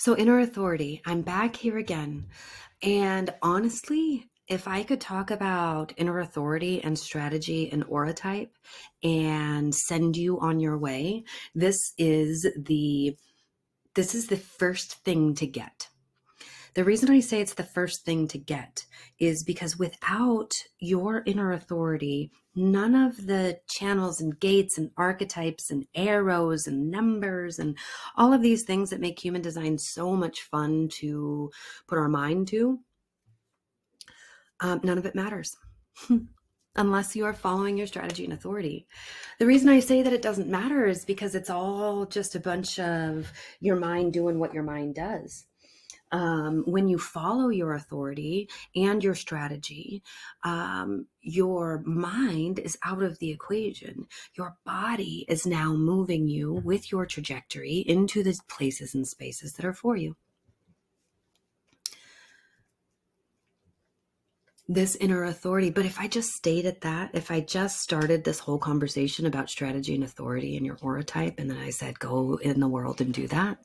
So, inner authority, I'm back here again. And honestly, if I could talk about inner authority and strategy and aura type and send you on your way, this is the first thing to get. The reason I say it's the first thing to get is because without your inner authority, none of the channels and gates and archetypes and arrows and numbers and all of these things that make human design so much fun to put our mind to, none of it matters. Unless you are following your strategy and authority. The reason I say that it doesn't matter is because it's all just a bunch of your mind doing what your mind does. When you follow your authority and your strategy, your mind is out of the equation. Your body is now moving you with your trajectory into the places and spaces that are for you. This inner authority. But if I just stayed at that, if I just started this whole conversation about strategy and authority and your aura type, and then I said, go in the world and do that,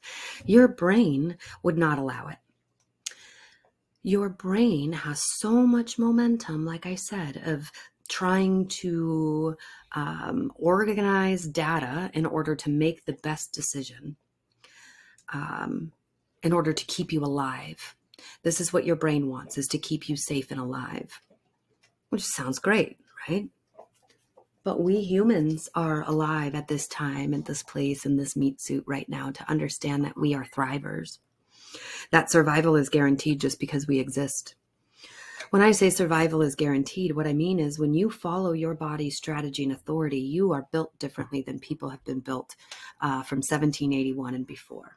your brain would not allow it. Your brain has so much momentum, like I said, of trying to organize data in order to make the best decision, in order to keep you alive. This is what your brain wants, is to keep you safe and alive, which sounds great, right? But we humans are alive at this time, at this place, in this meat suit right now to understand that we are thrivers. That survival is guaranteed just because we exist. When I say survival is guaranteed, what I mean is when you follow your body's strategy and authority, you are built differently than people have been built from 1781 and before.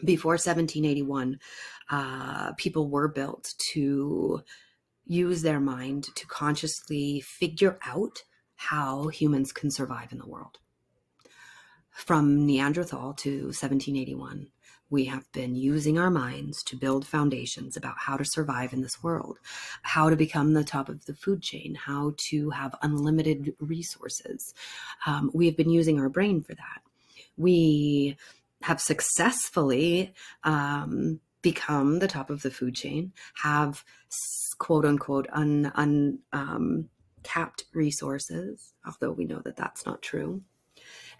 Before 1781, people were built to use their mind to consciously figure out how humans can survive in the world. From Neanderthal to 1781, we have been using our minds to build foundations about how to survive in this world, how to become the top of the food chain, how to have unlimited resources. We have been using our brain for that. We have successfully become the top of the food chain, have quote unquote uncapped resources, although we know that that's not true.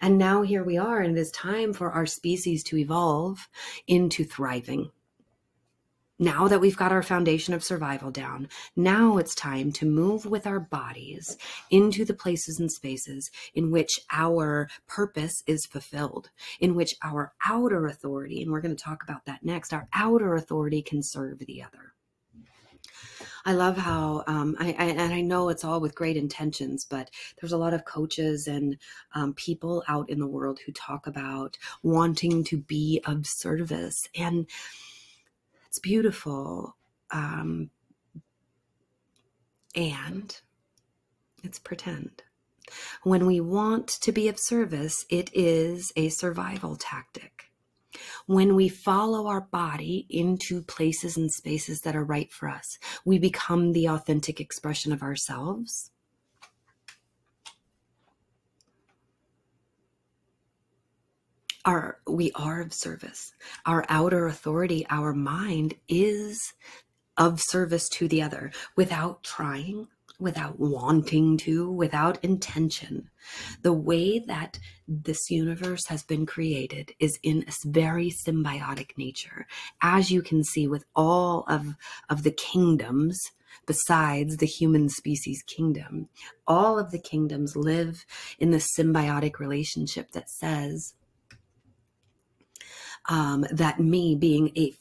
And now here we are, and it is time for our species to evolve into thriving. Now that we've got our foundation of survival down, now it's time to move with our bodies into the places and spaces in which our purpose is fulfilled, in which our outer authority, and we're going to talk about that next, our outer authority can serve the other. I love how, I know it's all with great intentions, but there's a lot of coaches and people out in the world who talk about wanting to be of service, and it's beautiful. And it's pretend. When we want to be of service, it is a survival tactic. When we follow our body into places and spaces that are right for us, we become the authentic expression of ourselves. We are of service. Our outer authority, our mind, is of service to the other without trying, without wanting to, without intention. The way that this universe has been created is in a very symbiotic nature. As you can see with all of the kingdoms, besides the human species kingdom, all of the kingdoms live in this symbiotic relationship that says that me being a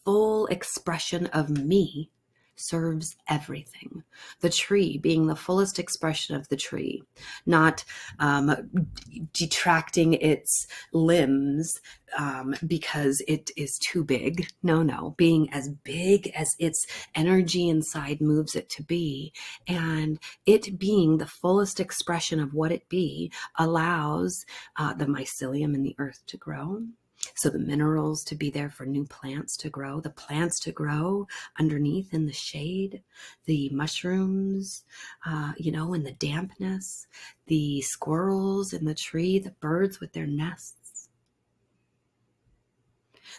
full expression of me serves everything. The tree being the fullest expression of the tree, not detracting its limbs because it is too big. No, being as big as its energy inside moves it to be, and it being the fullest expression of what it be allows the mycelium in the earth to grow. So the minerals to be there for new plants to grow, the plants to grow underneath in the shade, the mushrooms, in the dampness, the squirrels in the tree, the birds with their nests.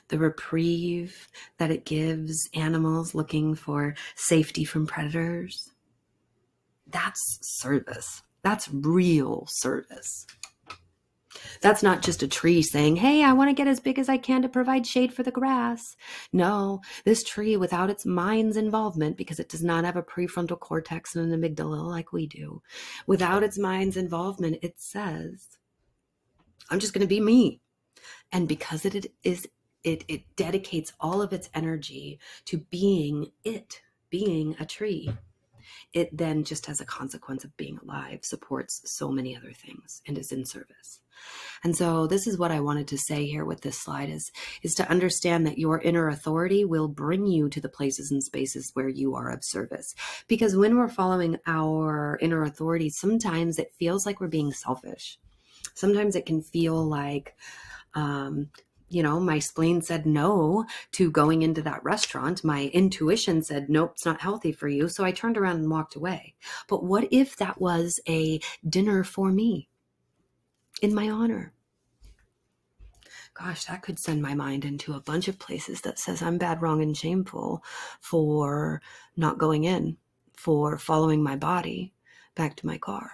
the reprieve that it gives animals looking for safety from predators. That's service. That's real service. That's not just a tree saying, hey, I want to get as big as I can to provide shade for the grass. No, this tree, without its mind's involvement, because it does not have a prefrontal cortex and an amygdala like we do, without its mind's involvement, it says, I'm just going to be me. And because it dedicates all of its energy to being a tree, it then, just as a consequence of being alive, supports so many other things and is in service. And so this is what I wanted to say here with this slide is to understand that your inner authority will bring you to the places and spaces where you are of service. Because when we're following our inner authority, sometimes it feels like we're being selfish. Sometimes it can feel like, my spleen said no to going into that restaurant. My intuition said, nope, it's not healthy for you. So I turned around and walked away. But what if that was a dinner for me in my honor? Gosh, that could send my mind into a bunch of places that says I'm bad, wrong, and shameful for not going in, for following my body back to my car.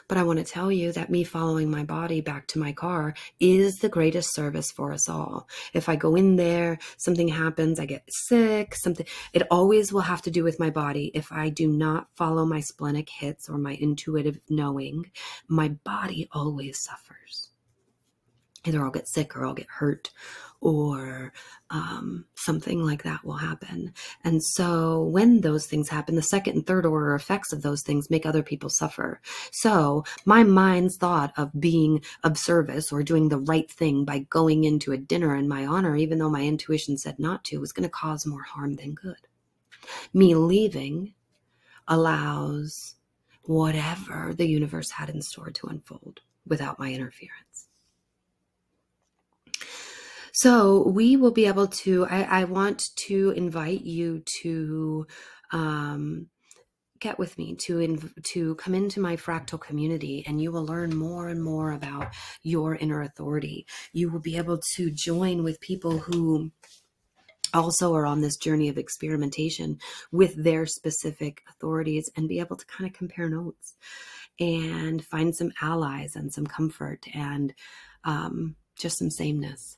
But I want to tell you that me following my body back to my car is the greatest service for us all. If I go in there, something happens, I get sick, it always will have to do with my body. If I do not follow my splenic hits or my intuitive knowing, my body always suffers. Either I'll get sick or I'll get hurt or something like that will happen. And so when those things happen, the second and third order effects of those things make other people suffer. So my mind's thought of being of service or doing the right thing by going into a dinner in my honor, even though my intuition said not to, was going to cause more harm than good. Me leaving allows whatever the universe had in store to unfold without my interference. So we will be able to, I want to invite you to get with me, to come into my fractal community, and you will learn more and more about your inner authority. You will be able to join with people who also are on this journey of experimentation with their specific authorities and be able to kind of compare notes and find some allies and some comfort and just some sameness.